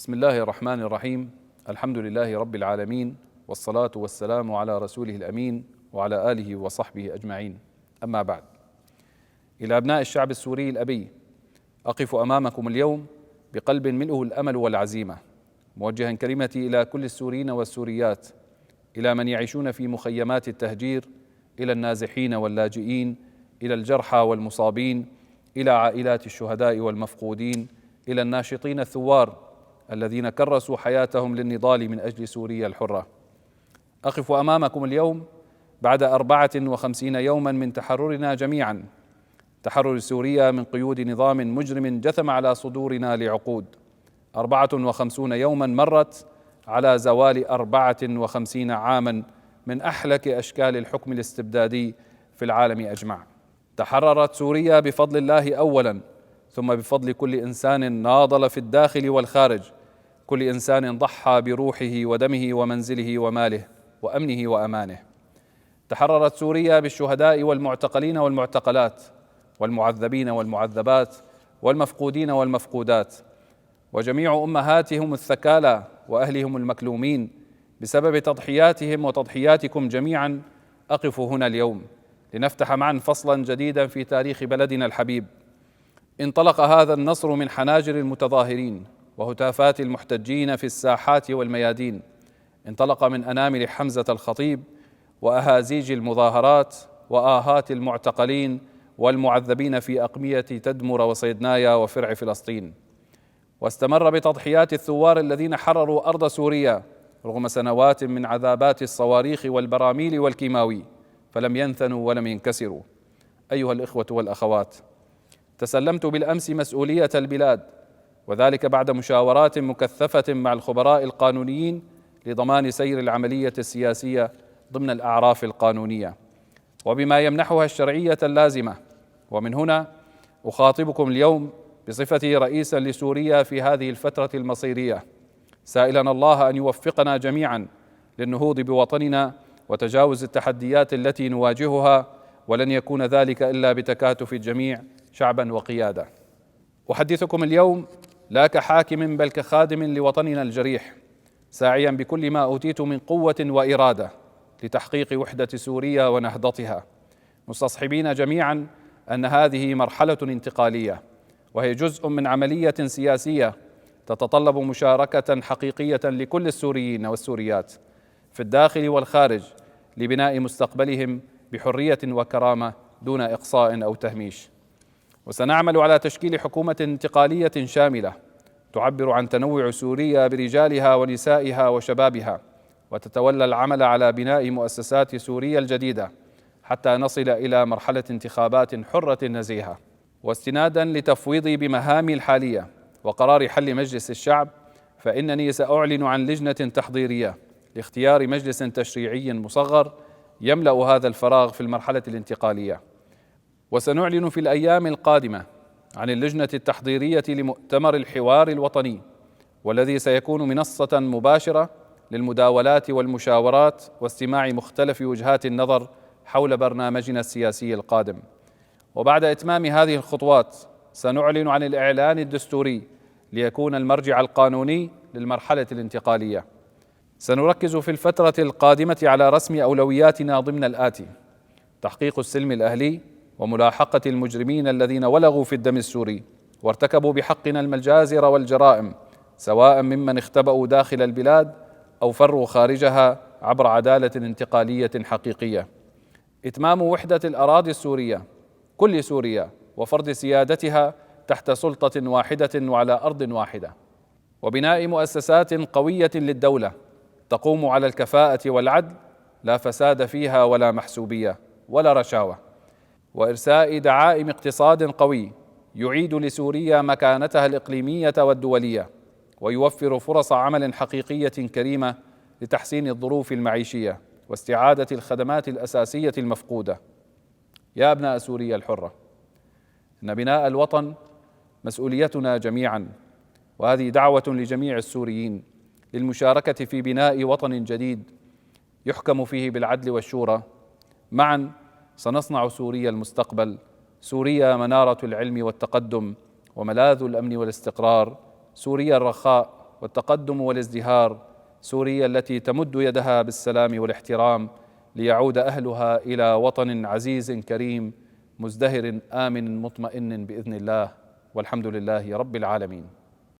بسم الله الرحمن الرحيم. الحمد لله رب العالمين، والصلاة والسلام على رسوله الأمين وعلى آله وصحبه أجمعين. أما بعد، إلى أبناء الشعب السوري الأبي، أقف أمامكم اليوم بقلب ملئه الأمل والعزيمة، موجها كلمتي إلى كل السوريين والسوريات، إلى من يعيشون في مخيمات التهجير، إلى النازحين واللاجئين، إلى الجرحى والمصابين، إلى عائلات الشهداء والمفقودين، إلى الناشطين الثوار الذين كرسوا حياتهم للنضال من أجل سوريا الحرة. أقف أمامكم اليوم بعد 54 يوما من تحررنا جميعا، تحرر سوريا من قيود نظام مجرم جثم على صدورنا لعقود. 54 يوما مرت على زوال 54 عاما من أحلك أشكال الحكم الاستبدادي في العالم أجمع. تحررت سوريا بفضل الله أولا، ثم بفضل كل إنسان ناضل في الداخل والخارج، كل إنسان ضحى بروحه ودمه ومنزله وماله وأمنه وأمانه. تحررت سوريا بالشهداء والمعتقلين والمعتقلات، والمعذبين والمعذبات، والمفقودين والمفقودات، وجميع أمهاتهم الثكالى وأهلهم المكلومين بسبب تضحياتهم وتضحياتكم جميعا. أقف هنا اليوم لنفتح معا فصلا جديدا في تاريخ بلدنا الحبيب. انطلق هذا النصر من حناجر المتظاهرين وهتافات المحتجين في الساحات والميادين، انطلق من أنامل حمزة الخطيب وأهازيج المظاهرات وآهات المعتقلين والمعذبين في أقمية تدمر وصيدنايا وفرع فلسطين، واستمر بتضحيات الثوار الذين حرروا أرض سوريا رغم سنوات من عذابات الصواريخ والبراميل والكيماوي، فلم ينثنوا ولم ينكسروا. أيها الإخوة والأخوات، تسلمت بالأمس مسؤولية البلاد، وذلك بعد مشاورات مكثفة مع الخبراء القانونيين لضمان سير العملية السياسية ضمن الأعراف القانونية وبما يمنحها الشرعية اللازمة. ومن هنا أخاطبكم اليوم بصفتي رئيسا لسوريا في هذه الفترة المصيرية، سائلا الله أن يوفقنا جميعا للنهوض بوطننا وتجاوز التحديات التي نواجهها، ولن يكون ذلك إلا بتكاتف الجميع شعبا وقيادة. أحدثكم اليوم لا كحاكم بل كخادم لوطننا الجريح، ساعيا بكل ما أوتيت من قوة وإرادة لتحقيق وحدة سوريا ونهضتها، مستصحبين جميعا أن هذه مرحلة انتقالية، وهي جزء من عملية سياسية تتطلب مشاركة حقيقية لكل السوريين والسوريات في الداخل والخارج لبناء مستقبلهم بحرية وكرامة دون إقصاء أو تهميش. وسنعمل على تشكيل حكومة انتقالية شاملة تعبر عن تنوع سوريا برجالها ونسائها وشبابها، وتتولى العمل على بناء مؤسسات سوريا الجديدة حتى نصل إلى مرحلة انتخابات حرة نزيهة. واستنادا لتفويضي بمهامي الحالية وقرار حل مجلس الشعب، فإنني سأعلن عن لجنة تحضيرية لاختيار مجلس تشريعي مصغر يملأ هذا الفراغ في المرحلة الانتقالية. وسنعلن في الأيام القادمة عن اللجنة التحضيرية لمؤتمر الحوار الوطني، والذي سيكون منصة مباشرة للمداولات والمشاورات واستماع مختلف وجهات النظر حول برنامجنا السياسي القادم. وبعد إتمام هذه الخطوات سنعلن عن الإعلان الدستوري ليكون المرجع القانوني للمرحلة الانتقالية. سنركز في الفترة القادمة على رسم أولوياتنا ضمن الآتي: تحقيق السلم الأهلي وملاحقة المجرمين الذين ولغوا في الدم السوري وارتكبوا بحقنا المجازر والجرائم، سواء ممن اختبأوا داخل البلاد أو فروا خارجها، عبر عدالة انتقالية حقيقية. إتمام وحدة الأراضي السورية، كل سوريا، وفرض سيادتها تحت سلطة واحدة وعلى أرض واحدة، وبناء مؤسسات قوية للدولة تقوم على الكفاءة والعدل، لا فساد فيها ولا محسوبية ولا رشاوى، وإرساء دعائم اقتصاد قوي يعيد لسوريا مكانتها الإقليمية والدولية، ويوفر فرص عمل حقيقية كريمة لتحسين الظروف المعيشية واستعادة الخدمات الأساسية المفقودة. يا أبناء سوريا الحرة، إن بناء الوطن مسؤوليتنا جميعا، وهذه دعوة لجميع السوريين للمشاركة في بناء وطن جديد يحكم فيه بالعدل والشورى. معا سنصنع سوريا المستقبل، سوريا منارة العلم والتقدم وملاذ الأمن والاستقرار، سوريا الرخاء والتقدم والازدهار، سوريا التي تمد يدها بالسلام والاحترام ليعود أهلها إلى وطن عزيز كريم مزدهر آمن مطمئن بإذن الله، والحمد لله رب العالمين.